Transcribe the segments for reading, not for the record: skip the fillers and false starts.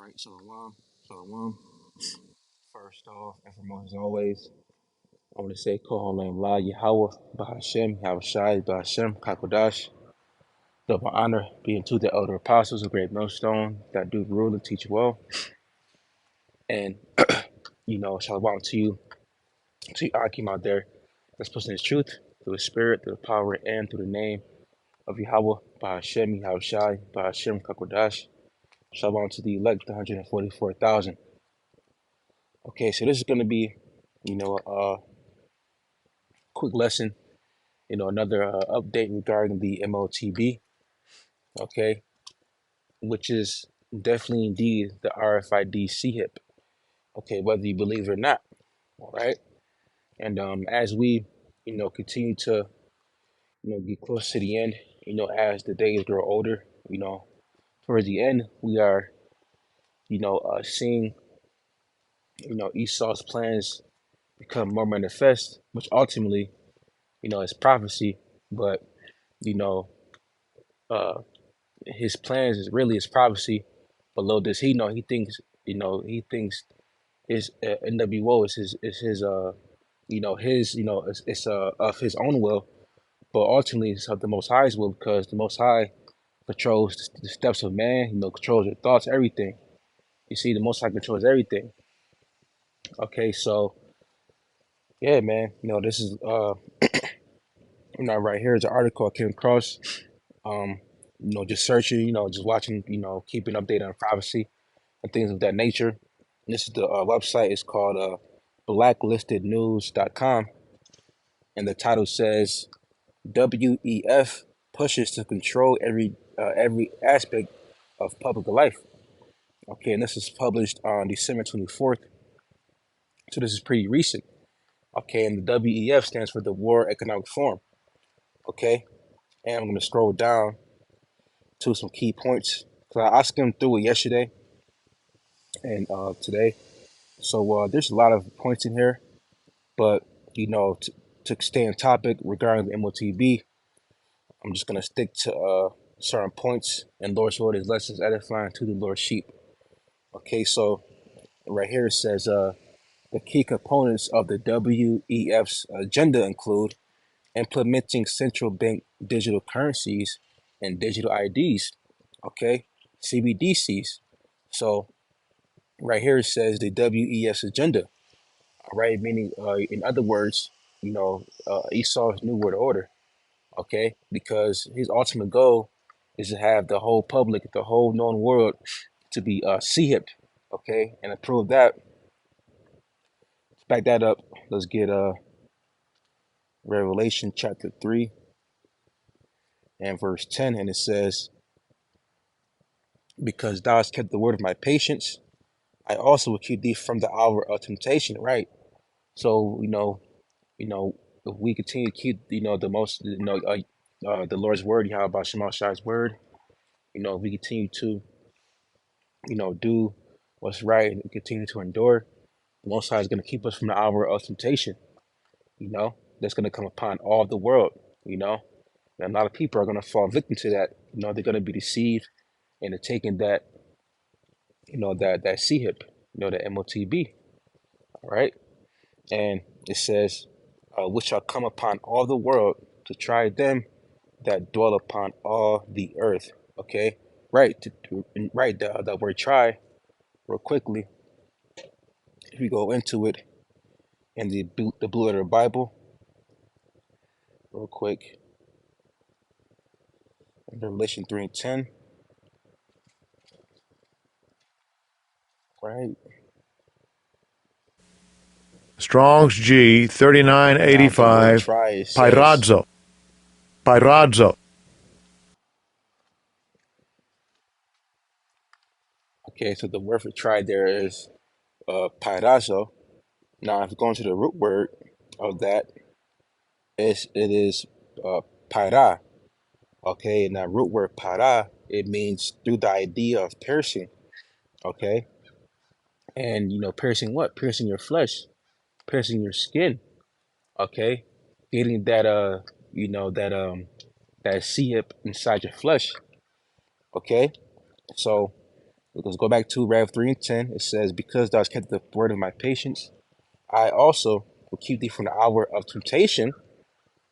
Right, shalom, shalom. First off and foremost, as always, I want to say Kohon Lam La Yahweh Bahashem Yahweh Shai Bahashem Kakodash. Double honor being to the elder apostles of Great Millstone that do rule and teach well. And shalom to you Akim out there that's posting his truth through the spirit, through the power, and through the name of Yahweh Bahashem Yahweh Shai Bahashem Kakodash. Shalom to the elect, the 144,000. Okay, so this is going to be, a quick lesson, another update regarding the MOTB, okay, which is definitely indeed the RFID CHIP, okay, whether you believe it or not, all right? And as we, continue to, get close to the end, as the days grow older, towards the end, we are, seeing, Esau's plans become more manifest, which ultimately, is prophecy, but, you know, uh, his plans is really his prophecy. But little does he know, he thinks his NWO is his his it's of his own will, but ultimately it's of the Most High's will because the Most High controls the steps of man. Controls your thoughts, everything. You see, the Most High controls everything. Okay, so yeah, man. This is right here is an article I came across. Um, just searching, just watching, keeping updated on privacy and things of that nature. This is the website is called blacklistednews.com, and the title says WEF pushes to control every aspect of public life. Okay, and this is published on December 24th, so this is pretty recent. Okay, and the WEF stands for the World Economic Forum. Okay, and I'm going to scroll down to some key points. So I skimmed through it yesterday and today. So there's a lot of points in here, but to stay on topic regarding the MOTB, I'm just gonna stick to certain points. And Lord's word is lessons edifying to the Lord's sheep. Okay, so right here it says the key components of the WEF's agenda include implementing central bank digital currencies and digital IDs. Okay, CBDCs. So right here it says the WEF's agenda. All right, meaning in other words, Esau's new world order. Okay, because his ultimate goal is to have the whole public, the whole known world, to be CHIP. Okay, and to prove that, let's back that up. Let's get Revelation chapter 3 and verse 10, and it says, "Because thou hast kept the word of my patience, I also will keep thee from the hour of temptation." Right. So if we continue to keep the most the Lord's word, Yahweh Shema Shai's word, if we continue to do what's right and continue to endure, the Most High is going to keep us from the hour of temptation, that's going to come upon all the world, and a lot of people are going to fall victim to that. They're going to be deceived into taking that, that CHIP, the MOTB, all right? And it says, which shall come upon all the world to try them that dwell upon all the earth, okay? Right, right, that word try, real quickly, if we go into it in the blue letter Bible, real quick, Revelation 3 and 10, right? Strong's G Now the word 3985. try, it says, Pyrazzo. Pyrazzo. okay, so the word for try there is pairazo. Now, if you go into the root word of that, it is para. Okay, and that root word para, it means through the idea of piercing. Okay, and piercing what? Piercing your flesh, piercing your skin. Okay, getting that that CHIP inside your flesh. Okay, so Let's go back to Rev 3 and 10. It says, because thou hast kept the word of my patience, I also will keep thee from the hour of temptation,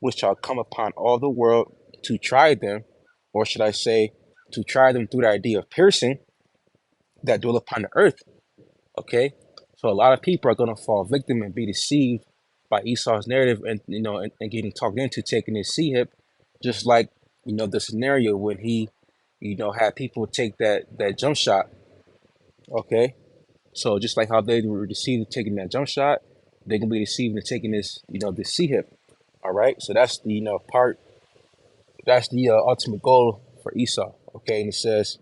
which shall come upon all the world to try them, or should I say, to try them through the idea of piercing that dwell upon the earth. Okay, so a lot of people are going to fall victim and be deceived by Esau's narrative, and and getting talked into taking his sea hip, just like the scenario when he had people take that jump shot. Okay, so just like how they were deceived taking that jump shot, they can be deceived in taking this sea hip. All right, so that's the part, that's the ultimate goal for Esau. Okay, and it says,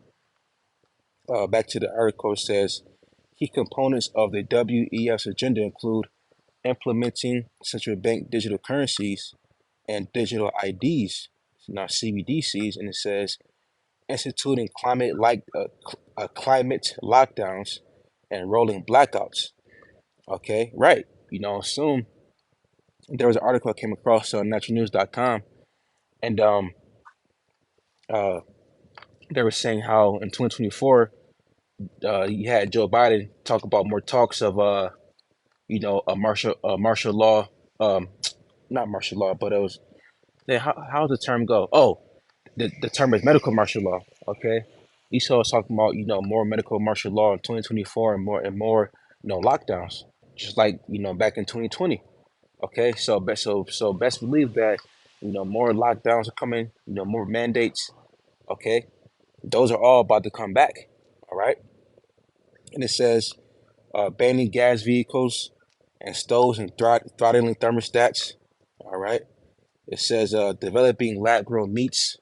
back to the article, it says key components of the WEF's agenda include implementing central bank digital currencies and digital IDs, now CBDCs, and it says instituting climate lockdowns and rolling blackouts. Okay, right. Soon there was an article I came across on naturalnews.com, and uh, they were saying how in 2024, you had Joe Biden talk about more talks of a martial law, um, not martial law, but it was, how does the term go? Oh, the term is medical martial law. Okay, Esau was talking about more medical martial law in 2024, and more lockdowns, just like back in 2020. Okay, so best believe that more lockdowns are coming, more mandates. Okay, those are all about to come back. All right, and it says banning gas vehicles and stoves and throttling thermostats. All right, it says developing lab grown meats,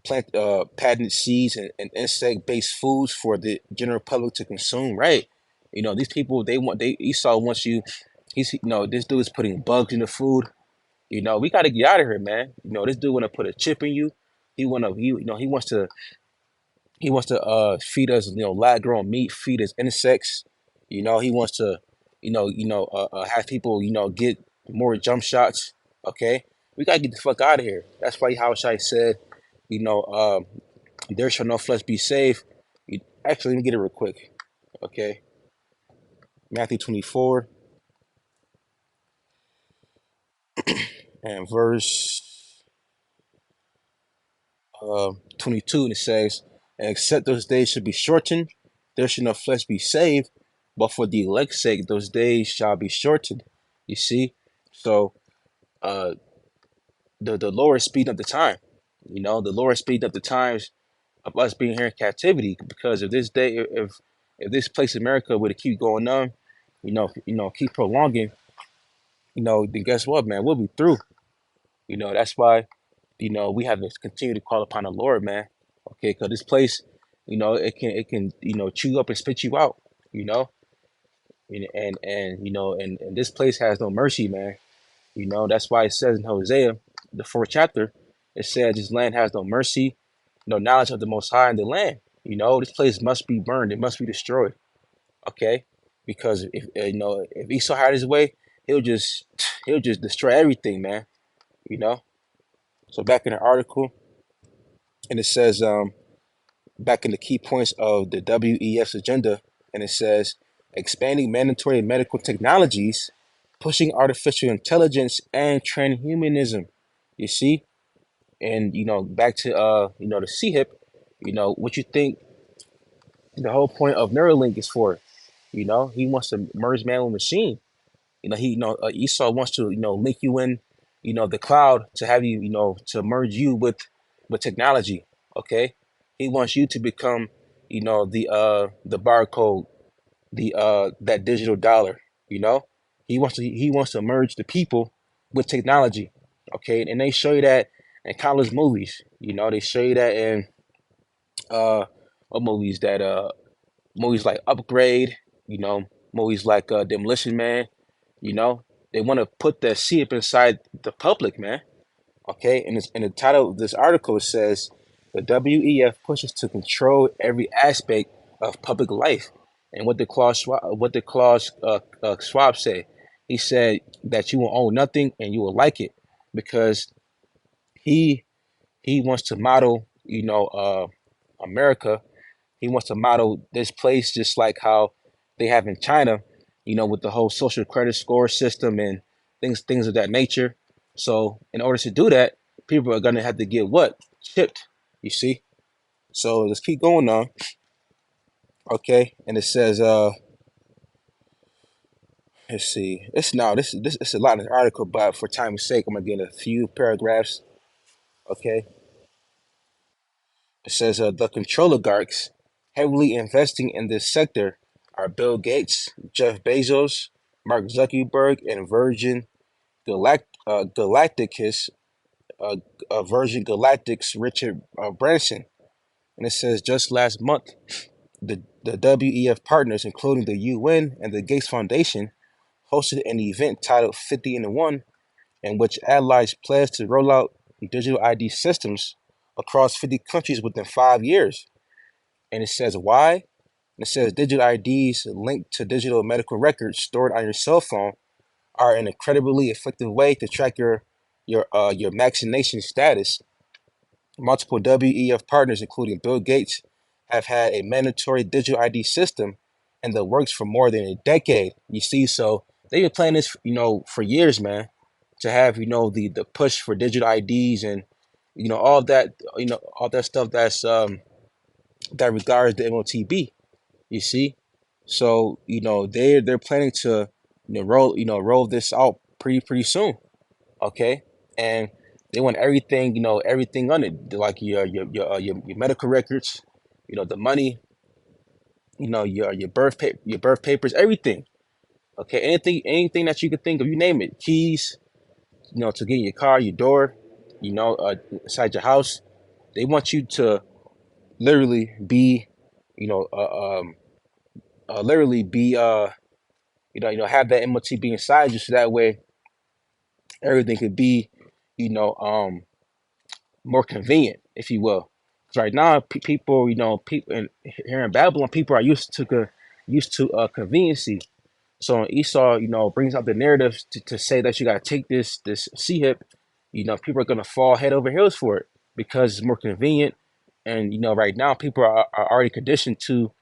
plant patented seeds, and insect based foods for the general public to consume. Right, these people, they Esau wants you. He's this dude is putting bugs in the food. We got to get out of here, man. This dude want to put a chip in you. He wants to feed us lab grown meat, feed us insects. He wants to have people get more jump shots. Okay, we gotta get the fuck out of here. That's why Yahushua said, you know um, there shall no flesh be saved. Actually, let me get it real quick. Okay, Matthew 24 and verse 22, and it says, and except those days should be shortened, there should no flesh be saved, but for the elect's sake, those days shall be shortened. You see? So, uh, the Lord is speeding up the time. The Lord is speeding up the times of us being here in captivity, because if this place America were to keep going on, keep prolonging, then guess what, man? We'll be through. That's why we have to continue to call upon the Lord, man. Okay, because this place, it can chew you up and spit you out. You know, and this place has no mercy, man. That's why it says in Hosea, the fourth chapter, it says this land has no mercy, no knowledge of the Most High in the land. This place must be burned. It must be destroyed. Okay, because if Esau had his way, he'll just he'll just destroy everything, man. You know. So back in the article, and it says back in the key points of the WEF's agenda, and it says expanding mandatory medical technologies, pushing artificial intelligence, and transhumanism. You see, and back to the CHIP. What you think the whole point of Neuralink is for? He wants to merge man with machine. Esau wants to link you in, the cloud, to have you, to merge you with technology. Okay, he wants you to become, the barcode, the that digital dollar. You know, he wants to merge the people with technology. Okay, and they show you that in countless movies. They show you that in what movies, that movies like Upgrade. You know, movies like Demolition Man. You know, they want to put that see up inside the public, man. Okay, and it's, in the title of this article, it says the WEF pushes to control every aspect of public life. And what did Klaus Schwab say? He said that you will own nothing and you will like it, because he he wants to model America He wants to model this place just like how they have in China, with the whole social credit score system and things of that nature. So in order to do that, people are gonna have to get what? Chipped, you see? So let's keep going on. Okay. And it says, let's see. It's a lot in the article, but for time's sake, I'm gonna get a few paragraphs. Okay. It says the control oligarchs heavily investing in this sector are Bill Gates, Jeff Bezos, Mark Zuckerberg, and Galacticus, Virgin Galactic's Richard Branson. And it says just last month, the WEF partners, including the UN and the Gates Foundation, hosted an event titled 50 in 1, in which allies pledged to roll out digital ID systems across 50 countries within 5 years. And it says why? It says digital IDs linked to digital medical records stored on your cell phone are an incredibly effective way to track your vaccination status. Multiple WEF partners, including Bill Gates, have had a mandatory digital ID system in the works for more than a decade. You see, so they've been playing this, for years, man. To have, the push for digital IDs and, all that, all that stuff that regards the MOTB. You see, so they're planning to roll this out pretty soon. Okay, and they want everything everything on it, like your medical records, the money, your birth papers, everything. Okay, anything that you could think of, you name it, keys, to get in your car, your door, inside your house. They want you to literally be, you know, literally be have that MOTB inside you, so that way everything could be, you know, um, more convenient, if you will. 'Cause right now, people, people here in Babylon, people are used to conveniency. So when Esau, brings out the narrative to say that you got to take this hip, people are gonna fall head over heels for it because it's more convenient. And right now, people are already conditioned to,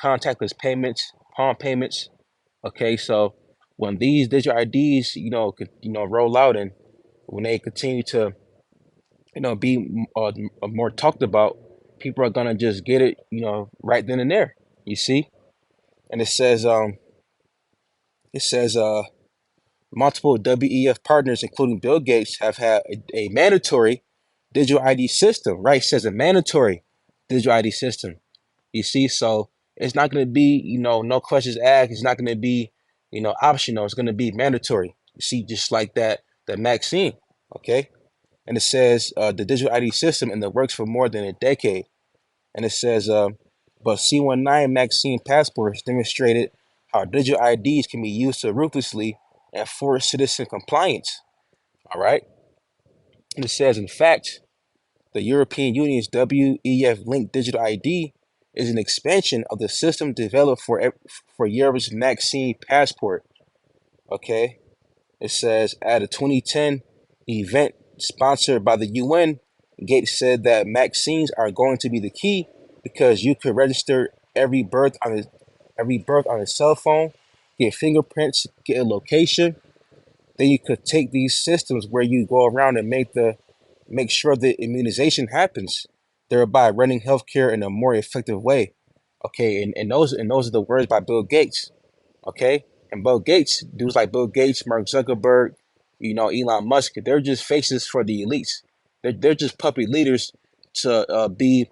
contactless payments, palm payments. Okay, so when these digital IDs, roll out, and when they continue to, be more talked about, people are gonna just get it, right then and there. You see, and it says multiple WEF partners, including Bill Gates, have had a mandatory digital ID system. Right, it says a mandatory digital ID system. You see, so it's not going to be, no questions asked. It's not going to be, optional. It's going to be mandatory. You see, just like that Maxine. Okay, and it says the digital ID system in the works for more than a decade. And it says, but C19 Maxine passports demonstrated how digital IDs can be used to ruthlessly enforce citizen compliance. All right, and it says, in fact, the European Union's WEF linked digital ID is an expansion of the system developed for Europe's Maxine passport. Okay, it says at a 2010 event sponsored by the UN, Gates said that Maxines are going to be the key because you could register every birth on a cell phone, get fingerprints, get a location. Then you could take these systems where you go around and make sure the immunization happens, thereby running healthcare in a more effective way. Okay, and those are the words by Bill Gates. Okay, and Bill Gates, dudes like Bill Gates, Mark Zuckerberg, Elon Musk, they're just faces for the elites. They're just puppet leaders to be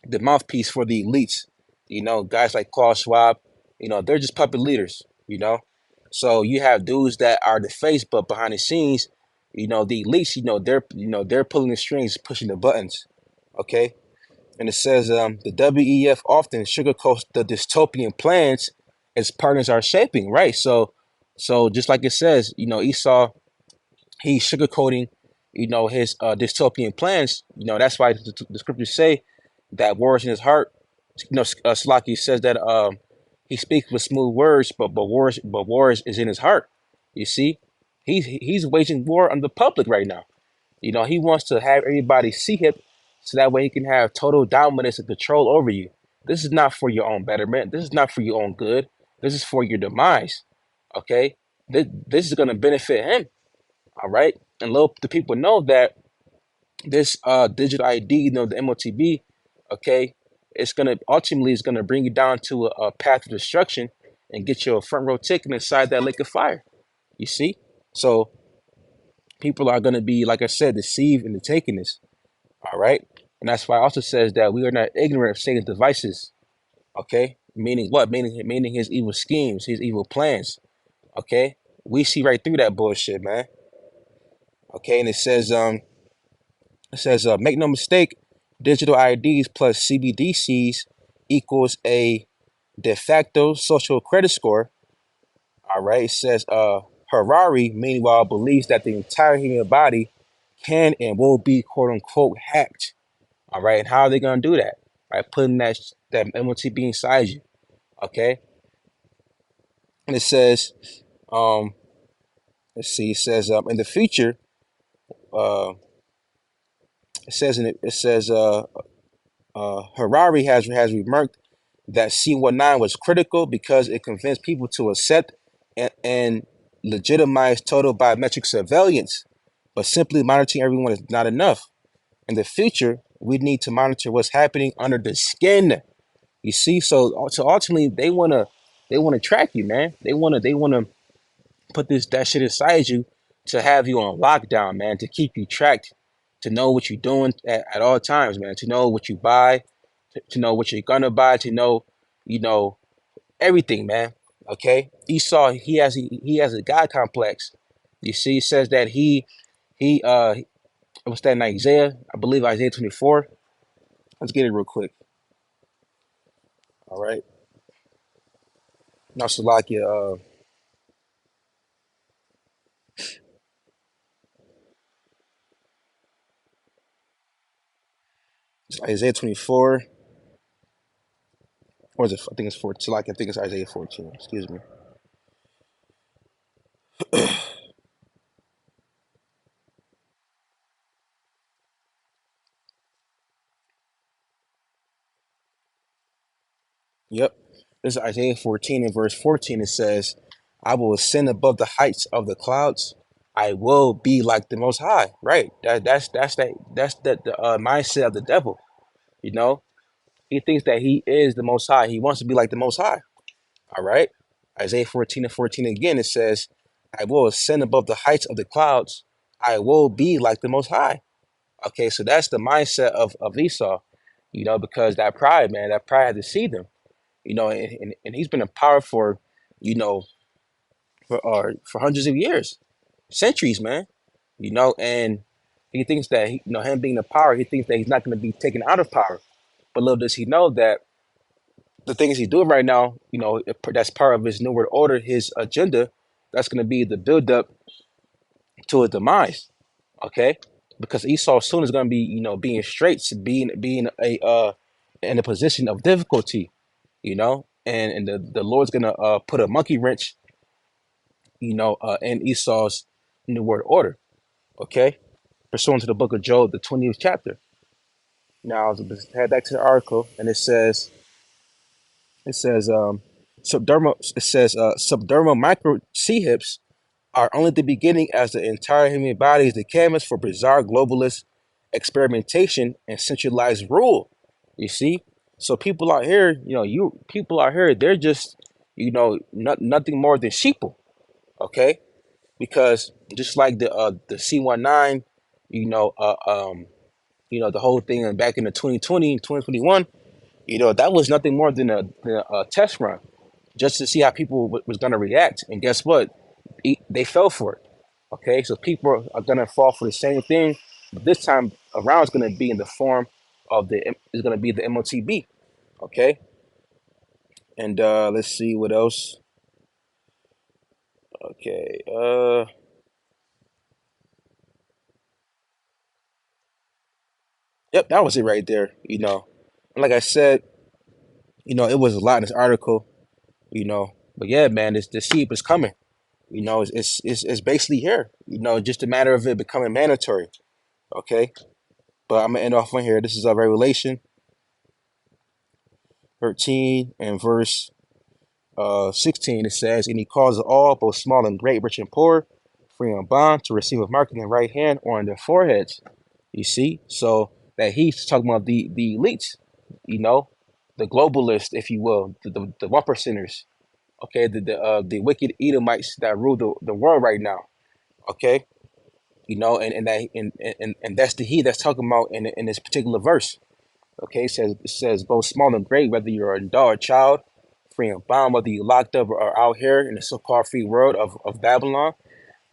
the mouthpiece for the elites. Guys like Klaus Schwab, they're just puppet leaders. So you have dudes that are the face, but behind the scenes, the elites, they're pulling the strings, pushing the buttons. Okay, and it says the WEF often sugarcoats the dystopian plans its partners are shaping. Right. So just like it says, Esau, he's sugarcoating, his dystopian plans. That's why the scriptures say that war is in his heart. Slaki says that he speaks with smooth words, but war is in his heart. You see, he's waging war on the public right now. He wants to have everybody see him, so that way he can have total dominance and control over you. This is not for your own betterment. This is not for your own good. This is for your demise. Okay, this is gonna benefit him. All right, and little the people know that this digital ID, the MOTB, okay, it's gonna bring you down to a path of destruction and get you a front row ticket inside that lake of fire. You see, so people are gonna be, like I said, deceived into taking this. All right, and that's why it also says that we are not ignorant of Satan's devices. Okay, meaning what? Meaning his evil schemes, his evil plans. Okay, we see right through that bullshit, man. Okay, and it says, make no mistake, digital IDs plus CBDCs equals a de facto social credit score. All right. It says, Harari, meanwhile, believes that the entire human body can and will be quote unquote hacked. All right. And how are they going to do that? By putting that MOTB inside you. Okay. And it says, um, let's see, it says, in the future, uh, Harari has remarked that C19 was critical because it convinced people to accept and legitimize total biometric surveillance. But simply monitoring everyone is not enough. In the future, we need to monitor what's happening under the skin. You see, so ultimately they wanna track you, man. They wanna put this that shit inside you to have you on lockdown, man, to keep you tracked, to know what you're doing at all times, man, to know what you buy, to know what you're gonna buy, to know, you know, everything, man. Okay, Esau, he has a God complex. You see, it says that he what's that in Isaiah? I believe Isaiah 24. Let's get it real quick. All right, now Salakia, it's Isaiah 24, or is it? I think it's 14. Salakia, I think it's Isaiah 14. Excuse me. Yep, this is Isaiah 14 and verse 14. It says, "I will ascend above the heights of the clouds. I will be like the Most High." Right. That's the mindset of the devil. You know, he thinks that he is the Most High. He wants to be like the Most High. All right. Isaiah 14 and 14 again, it says, "I will ascend above the heights of the clouds. I will be like the Most High." Okay, so that's the mindset of Esau, because that pride, man, that pride had deceived him, and he's been in power for, you know, for hundreds of years, centuries, man, and he thinks that, him being in power, he thinks that he's not going to be taken out of power. But little does he know that the things he's doing right now, that's part of his New World Order, his agenda. That's going to be the buildup to his demise. Okay, because Esau soon is going to be, being straight, being in a position of difficulty, and the Lord's going to put a monkey wrench, in Esau's New World Order. Okay, pursuant to the book of Job, the 20th chapter. Now, let's head back to the article, and it says subdermal micro C hips are only the beginning, as the entire human body is the canvas for bizarre globalist experimentation and centralized rule. You see, so people out here, people out here, they're just, nothing more than sheeple. Okay, because just like the C19, you know, uh, um, the whole thing back in the 2020, 2021, that was nothing more than a test run just to see how people was going to react. And guess what? They fell for it. Okay, so people are going to fall for the same thing, but this time around it's going to be in the form of it's going to be the MOTB. Okay, and let's see what else. Okay, yep, that was it right there. And like I said, it was a lot in this article. But yeah, man, the sheep is coming. It's basically here. Just a matter of it becoming mandatory. Okay, but I'm gonna end off on here. This is a Revelation 13 and verse 16, it says, and he causes all, both small and great, rich and poor, free and bond, to receive a mark in their right hand or on their foreheads. You see? So that he's talking about the elites, you know, the globalists, if you will, the one percenters, okay, the wicked Edomites that rule the world right now, okay, and that's the he that's talking about in this particular verse. Okay, it says both small and great, whether you're an adult or child, free and bond, whether you're locked up or out here in the so-called free world of Babylon.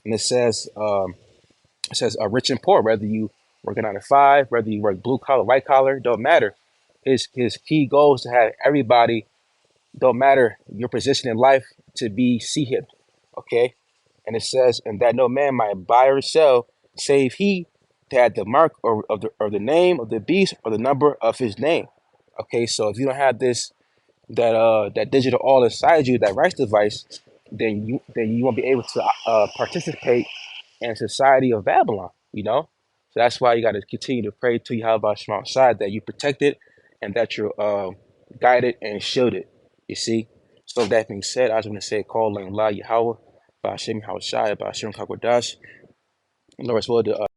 And it says rich and poor, whether you work a 9 to 5, whether you work blue collar, white collar, don't matter. His key goal is to have everybody, don't matter your position in life, to be see-hipped. Okay, and it says, and that no man might buy or sell, save he that had the mark or the name of the beast or the number of his name. Okay, so if you don't have that digital all inside you, that rights device, then you won't be able to participate in society of Babylon. So that's why you got to continue to pray to Yahweh Shema Shai that you protected and that you're guided and shielded. You see. So with that being said, I just want to say, call on La Yahweh, Ba'ashem Yahweh Shai, Ba'ashem Kakodash, Lord, as well to